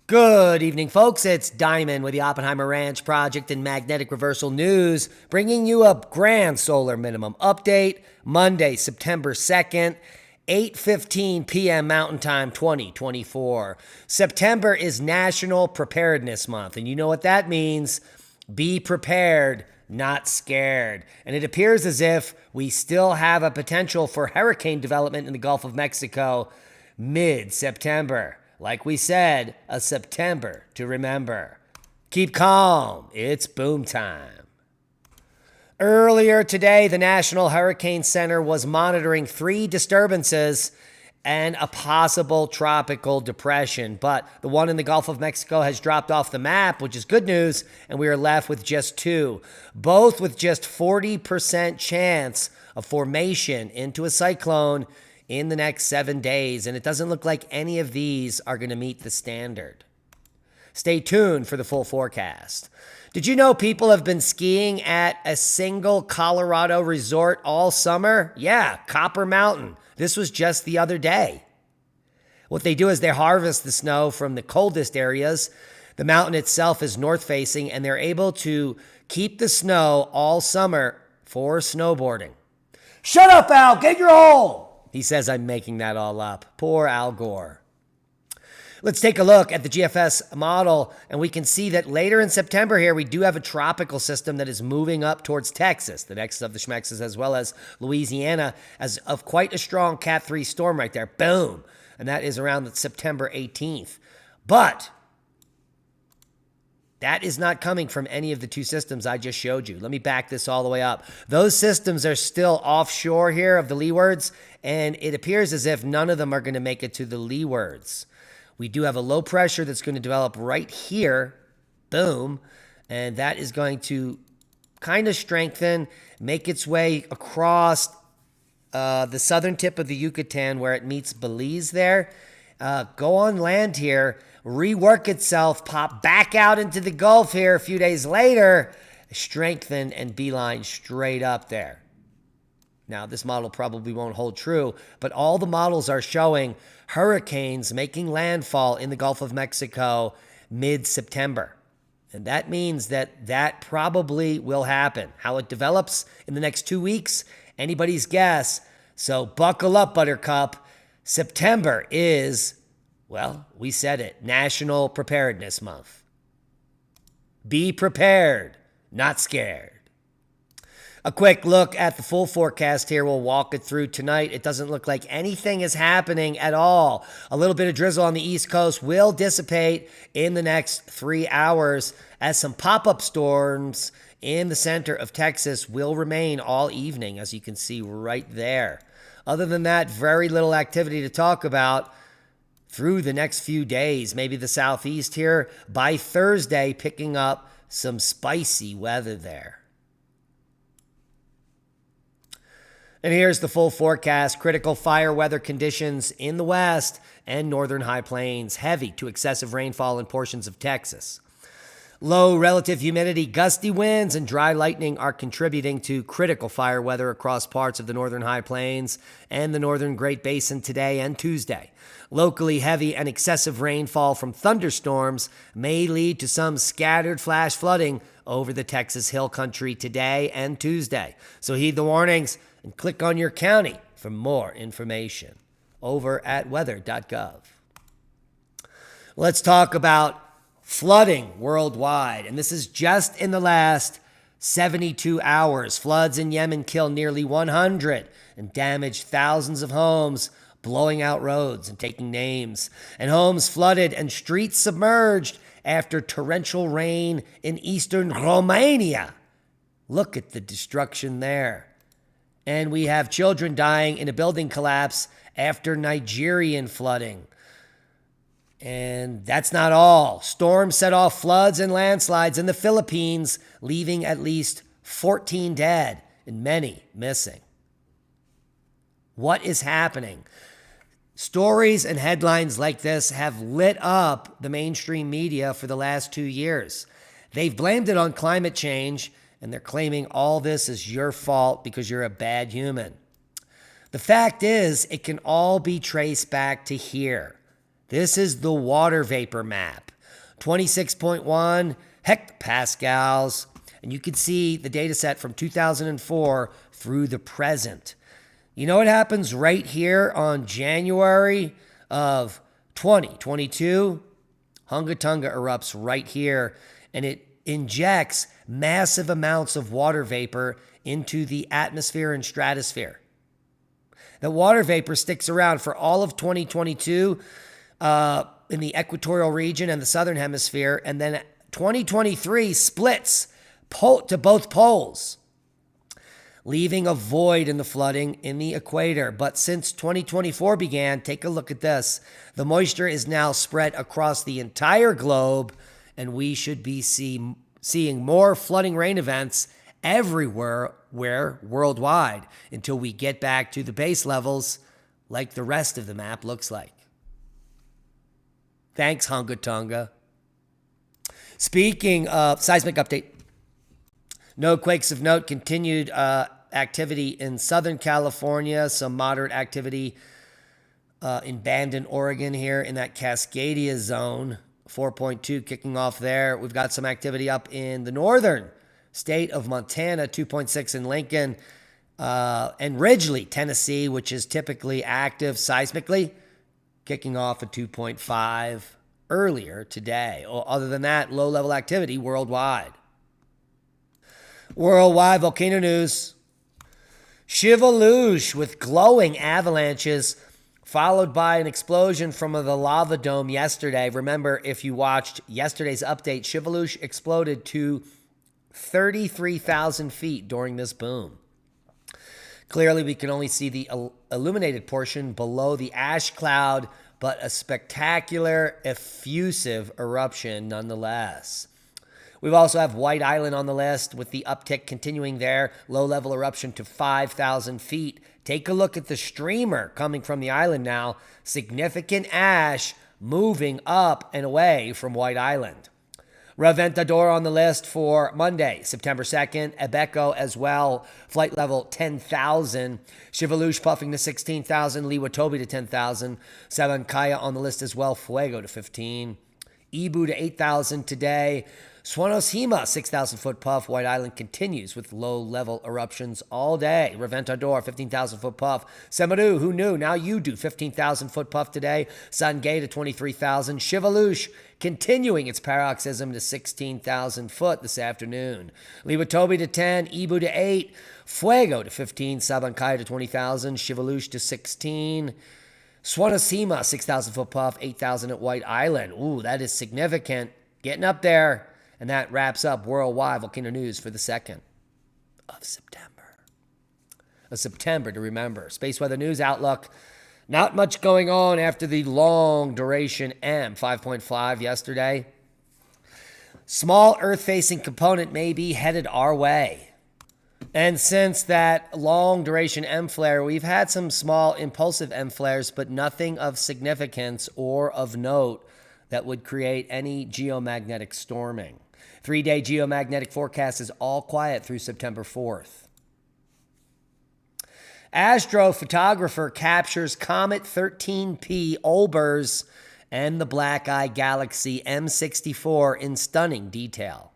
Good evening, folks. It's Diamond with the Oppenheimer Ranch Project and Magnetic Reversal News, bringing you a grand solar minimum update Monday, September 2nd, 8:15 p.m. Mountain Time 2024. September is National Preparedness Month, and you know what that means. Be prepared, not scared. And it appears as if we still have a potential for hurricane development in the Gulf of Mexico mid-September. Like we said, a September to remember. Keep calm. It's boom time. Earlier today, the National Hurricane Center was monitoring 3 disturbances and a possible tropical depression. But the one in the Gulf of Mexico has dropped off the map, which is good news, and we are left with just 2, both with just 40% chance of formation into a cyclone in the next 7 days, and it doesn't look like any of these are going to meet the standard. Stay tuned for the full forecast. Did you know people have been skiing at a single Colorado resort all summer? Yeah, Copper Mountain. This was just the other day. What they do is they harvest the snow from the coldest areas. The mountain itself is north-facing, and they're able to keep the snow all summer for snowboarding. Shut up, Al! Get your hole! He says I'm making that all up. Poor Al Gore. Let's take a look at the GFS model, and we can see that later in September here, we do have a tropical system that is moving up towards Texas, the next of the Schmexes, as well as Louisiana, as of quite a strong Cat 3 storm right there. Boom! And that is around September 18th. But that is not coming from any of the 2 systems I just showed you. Let me back this all the way up. Those systems are still offshore here of the leewards, and it appears as if none of them are going to make it to the leewards. We do have a low pressure that's going to develop right here. Boom. And that is going to kind of strengthen, make its way across the southern tip of the Yucatan where it meets Belize there. Go on land here, rework itself, pop back out into the Gulf here a few days later, strengthen and beeline straight up there. Now, this model probably won't hold true, but all the models are showing hurricanes making landfall in the Gulf of Mexico mid-September. And that means that probably will happen. How it develops in the next 2 weeks, anybody's guess. So buckle up, Buttercup. September is, well, we said it, National Preparedness Month. Be prepared, not scared. A quick look at the full forecast here. We'll walk it through tonight. It doesn't look like anything is happening at all. A little bit of drizzle on the East Coast will dissipate in the next 3 hours as some pop-up storms in the center of Texas will remain all evening, as you can see right there. Other than that, very little activity to talk about through the next few days. Maybe the southeast here by Thursday, picking up some spicy weather there. And here's the full forecast. Critical fire weather conditions in the west and northern high plains. Heavy to excessive rainfall in portions of Texas. Low relative humidity, gusty winds, and dry lightning are contributing to critical fire weather across parts of the northern high plains and the northern Great Basin today and Tuesday. Locally heavy and excessive rainfall from thunderstorms may lead to some scattered flash flooding over the Texas Hill Country today and Tuesday. So heed the warnings and click on your county for more information over at weather.gov. Let's talk about flooding worldwide, and this is just in the last 72 hours. Floods in Yemen killed nearly 100 and damaged thousands of homes, blowing out roads and taking names. And homes flooded and streets submerged after torrential rain in eastern Romania. Look at the destruction there. And we have children dying in a building collapse after Nigerian flooding. And that's not all. Storms set off floods and landslides in the Philippines, leaving at least 14 dead and many missing. What is happening? Stories and headlines like this have lit up the mainstream media for the last 2 years. They've blamed it on climate change, and they're claiming all this is your fault because you're a bad human. The fact is, it can all be traced back to here. This is the water vapor map. 26.1 hectopascals. And you can see the data set from 2004 through the present. You know what happens right here on January of 2022? Hunga Tunga erupts right here, and it injects massive amounts of water vapor into the atmosphere and stratosphere. The water vapor sticks around for all of 2022 in the equatorial region and the southern hemisphere, and then 2023 splits to both poles, leaving a void in the flooding in the equator. But since 2024 began, take a look at this. The moisture is now spread across the entire globe, and we should be seeing more flooding rain events everywhere worldwide until we get back to the base levels like the rest of the map looks like. Thanks, Hunga Tunga. Speaking of seismic update, no quakes of note, continued activity in Southern California, some moderate activity in Bandon, Oregon here in that Cascadia zone, 4.2 kicking off there. We've got some activity up in the northern state of Montana, 2.6 in Lincoln, and Ridgely, Tennessee, which is typically active seismically, kicking off at 2.5 earlier today. Other than that, low-level activity worldwide. Worldwide volcano news. Shivalush with glowing avalanches, followed by an explosion from the lava dome yesterday. Remember, if you watched yesterday's update, Shivalush exploded to 33,000 feet during this boom. Clearly, we can only see the illuminated portion below the ash cloud, but a spectacular, effusive eruption nonetheless. We also have White Island on the list with the uptick continuing there. Low-level eruption to 5,000 feet. Take a look at the streamer coming from the island now. Significant ash moving up and away from White Island. Reventador on the list for Monday, September 2nd. Abeco as well. Flight level 10,000. Shivalush puffing to 16,000. Liwatobi to 10,000. Sabancaya on the list as well. Fuego to 15. Ibu to 8,000 today. Swanosima, 6,000 foot puff. White Island continues with low-level eruptions all day. Reventador, 15,000 foot puff. Semaru, who knew? Now you do. 15,000 foot puff today. Sangay to 23,000. Shivalush continuing its paroxysm to 16,000 foot this afternoon. Liwatobi to 10. Ibu to 8. Fuego to 15. Sabancaya to 20,000. Shivalush to 16. Swanosima, 6,000 foot puff. 8,000 at White Island. Ooh, that is significant. Getting up there. And that wraps up worldwide volcano news for the 2nd of September. A September to remember. Space weather news outlook. Not much going on after the long duration M 5.5 yesterday. Small Earth-facing component may be headed our way. And since that long duration M flare, we've had some small impulsive M flares, but nothing of significance or of note that would create any geomagnetic storming. 3-day geomagnetic forecast is all quiet through September 4th. Astrophotographer captures Comet 13P Olbers and the Black Eye Galaxy M64 in stunning detail.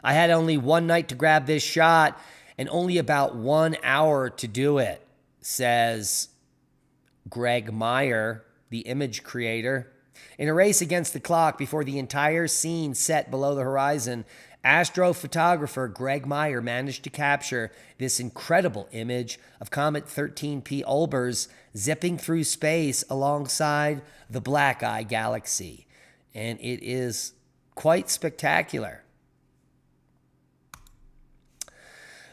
I had only one night to grab this shot and only about 1 hour to do it, says Greg Meyer, the image creator. In a race against the clock before the entire scene set below the horizon, astrophotographer Greg Meyer managed to capture this incredible image of Comet 13P Olbers zipping through space alongside the Black Eye Galaxy. And it is quite spectacular.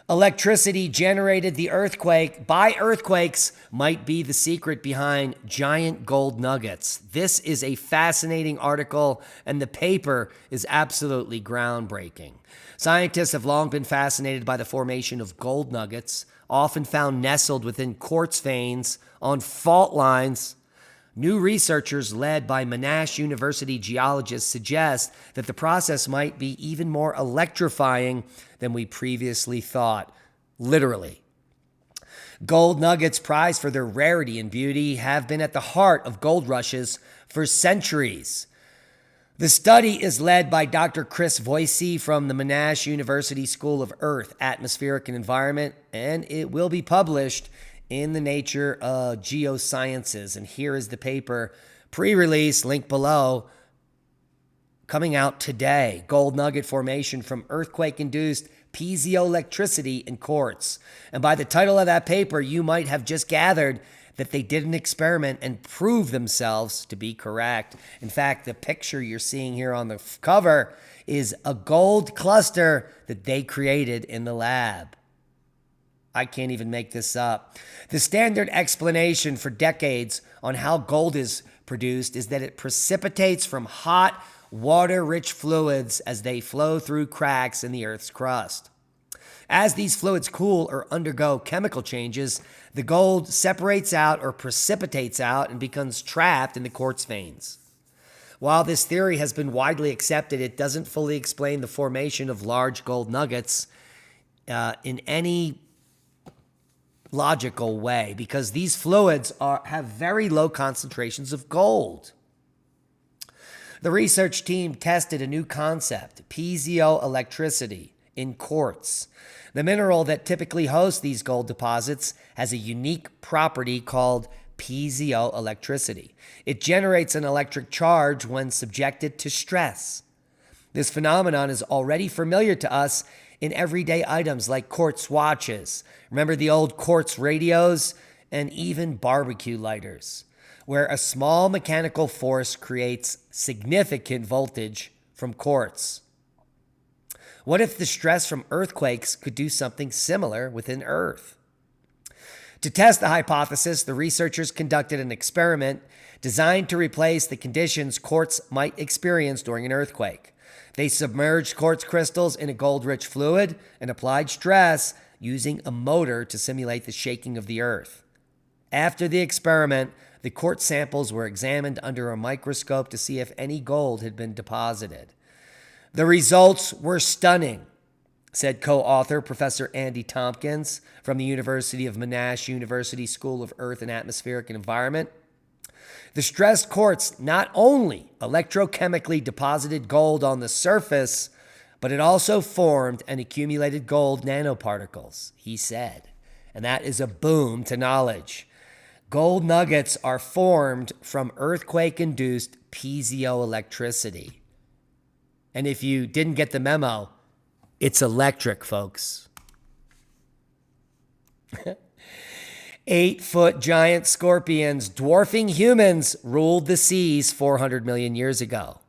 Electricity generated the earthquake by earthquakes might be the secret behind giant gold nuggets. This is a fascinating article, and the paper is absolutely groundbreaking. Scientists have long been fascinated by the formation of gold nuggets, often found nestled within quartz veins on fault lines. New researchers led by Monash University geologists suggest that the process might be even more electrifying than we previously thought. Literally. Gold nuggets, prized for their rarity and beauty, have been at the heart of gold rushes for centuries. The study is led by Dr. Chris Voisey from the Monash University School of Earth, Atmospheric and Environment, and it will be published in the Nature Geosciences. And here is the paper, pre-release, link below, coming out today. Gold nugget formation from earthquake-induced piezoelectricity in quartz. And by the title of that paper, you might have just gathered that they did an experiment and proved themselves to be correct. In fact, the picture you're seeing here on the cover is a gold cluster that they created in the lab. I can't even make this up. The standard explanation for decades on how gold is produced is that it precipitates from hot, water-rich fluids as they flow through cracks in the Earth's crust. As these fluids cool or undergo chemical changes, the gold separates out or precipitates out and becomes trapped in the quartz veins. While this theory has been widely accepted, it doesn't fully explain the formation of large gold nuggets in any logical way, because these fluids have very low concentrations of gold. The research team tested a new concept, piezoelectricity, in quartz. The mineral that typically hosts these gold deposits has a unique property called piezoelectricity. It generates an electric charge when subjected to stress. This phenomenon is already familiar to us in everyday items like quartz watches. Remember the old quartz radios? And even barbecue lighters, where a small mechanical force creates significant voltage from quartz. What if the stress from earthquakes could do something similar within Earth? To test the hypothesis, the researchers conducted an experiment designed to replace the conditions quartz might experience during an earthquake. They submerged quartz crystals in a gold-rich fluid and applied stress using a motor to simulate the shaking of the Earth. After the experiment, the quartz samples were examined under a microscope to see if any gold had been deposited. The results were stunning, said co-author Professor Andy Tompkins from the University of Monash University School of Earth and Atmospheric and Environment. The stressed quartz not only electrochemically deposited gold on the surface, but it also formed and accumulated gold nanoparticles, he said. And that is a boom to knowledge. Gold nuggets are formed from earthquake-induced piezoelectricity. And if you didn't get the memo, it's electric, folks. 8-foot giant scorpions dwarfing humans ruled the seas 400 million years ago.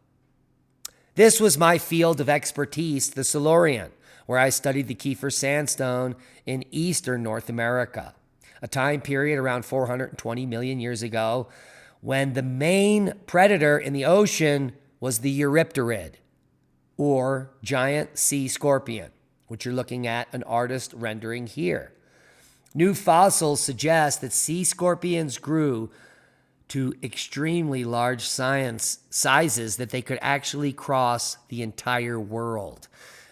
This was my field of expertise, the Silurian, where I studied the Kiefer sandstone in eastern North America, a time period around 420 million years ago when the main predator in the ocean was the Eurypterid, or giant sea scorpion, which you're looking at an artist rendering here. New fossils suggest that sea scorpions grew to extremely large sizes that they could actually cross the entire world.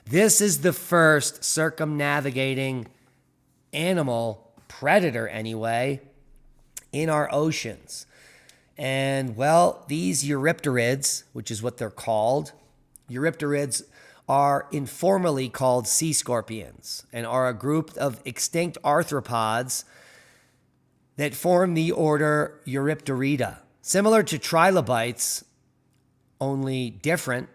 This is the first circumnavigating animal, predator anyway, in our oceans. And well, these Eurypterids, which is what they're called, Eurypterids are informally called sea scorpions and are a group of extinct arthropods that form the order Eurypterida. Similar to trilobites, only different,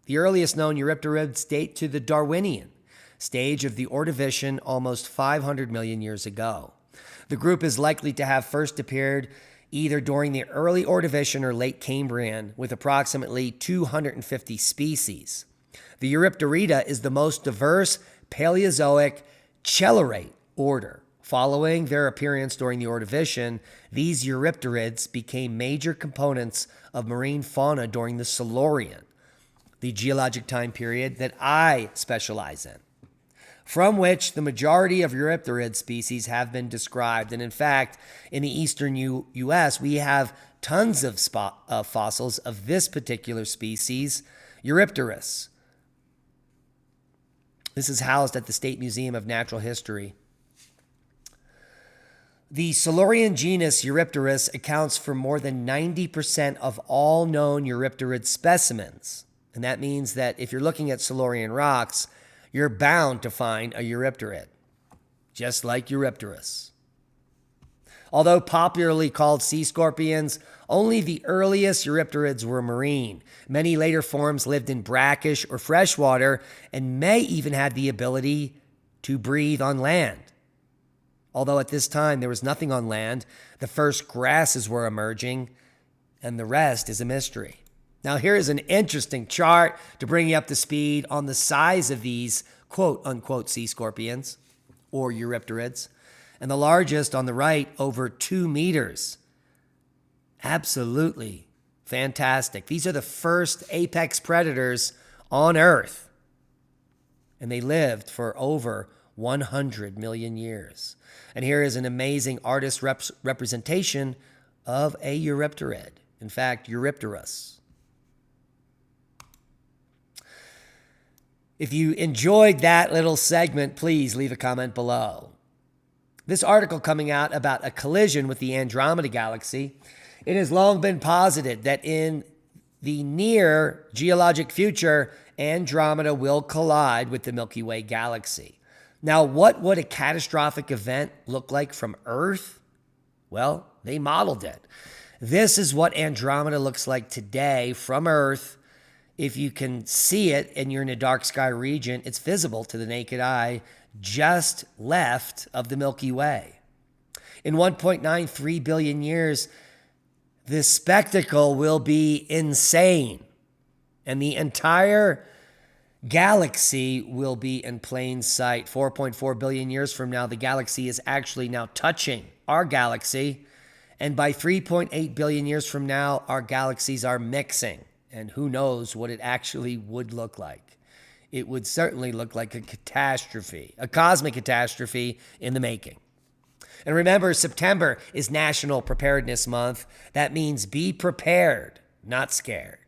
the earliest known Eurypterids date to the Darwinian stage of the Ordovician almost 500 million years ago. The group is likely to have first appeared either during the early Ordovician or late Cambrian, with approximately 250 species. The Eurypterida is the most diverse Paleozoic chelurate order. Following their appearance during the Ordovician, these Eurypterids became major components of marine fauna during the Silurian, the geologic time period that I specialize in, from which the majority of Eurypterid species have been described. And in fact, in the eastern U.S., we have tons of fossils of this particular species, Eurypterus. This is housed at the State Museum of Natural History. The Silurian genus Eurypterus accounts for more than 90% of all known Eurypterid specimens. And that means that if you're looking at Silurian rocks, you're bound to find a Eurypterid, just like Eurypterus. Although popularly called sea scorpions, only the earliest Eurypterids were marine. Many later forms lived in brackish or freshwater and may even have the ability to breathe on land. Although at this time there was nothing on land, the first grasses were emerging, and the rest is a mystery. Now here is an interesting chart to bring you up to speed on the size of these quote-unquote sea scorpions or Eurypterids. And the largest on the right, over 2 meters. Absolutely fantastic. These are the first apex predators on Earth. And they lived for over 100 million years. And here is an amazing artist representation of a Eurypterid. In fact, Eurypterus. If you enjoyed that little segment, please leave a comment below. This article coming out about a collision with the Andromeda Galaxy. It has long been posited that in the near geologic future, Andromeda will collide with the Milky Way galaxy. Now, what would a catastrophic event look like from Earth? Well, they modeled it. This is what Andromeda looks like today from Earth. If you can see it and you're in a dark sky region, it's visible to the naked eye just left of the Milky Way. In 1.93 billion years, this spectacle will be insane. And the entire galaxy will be in plain sight. 4.4 billion years from now, the galaxy is actually now touching our galaxy. And by 3.8 billion years from now, our galaxies are mixing. And who knows what it actually would look like. It would certainly look like a catastrophe, a cosmic catastrophe in the making. And remember, September is National Preparedness Month. That means be prepared, not scared.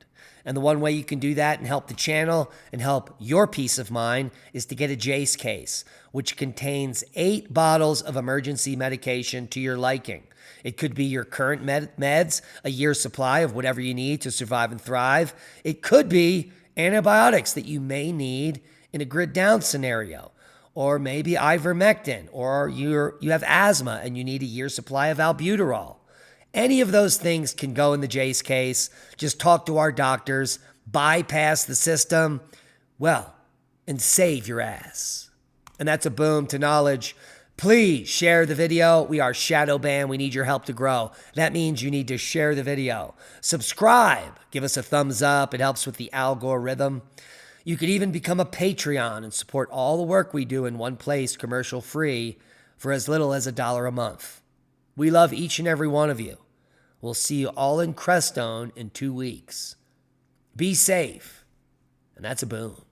And the one way you can do that and help the channel and help your peace of mind is to get a Jace case, which contains 8 bottles of emergency medication to your liking. It could be your current meds, a year's supply of whatever you need to survive and thrive. It could be antibiotics that you may need in a grid down scenario, or maybe ivermectin, or you have asthma and you need a year's supply of albuterol. Any of those things can go in the Jace case. Just talk to our doctors, bypass the system, and save your ass. And that's a boom to knowledge. Please share the video. We are shadow banned. We need your help to grow. That means you need to share the video. Subscribe. Give us a thumbs up. It helps with the algorithm. You could even become a Patreon and support all the work we do in one place, commercial free, for as little as $1 a month. We love each and every one of you. We'll see you all in Crestone in 2 weeks. Be safe. And that's a boom.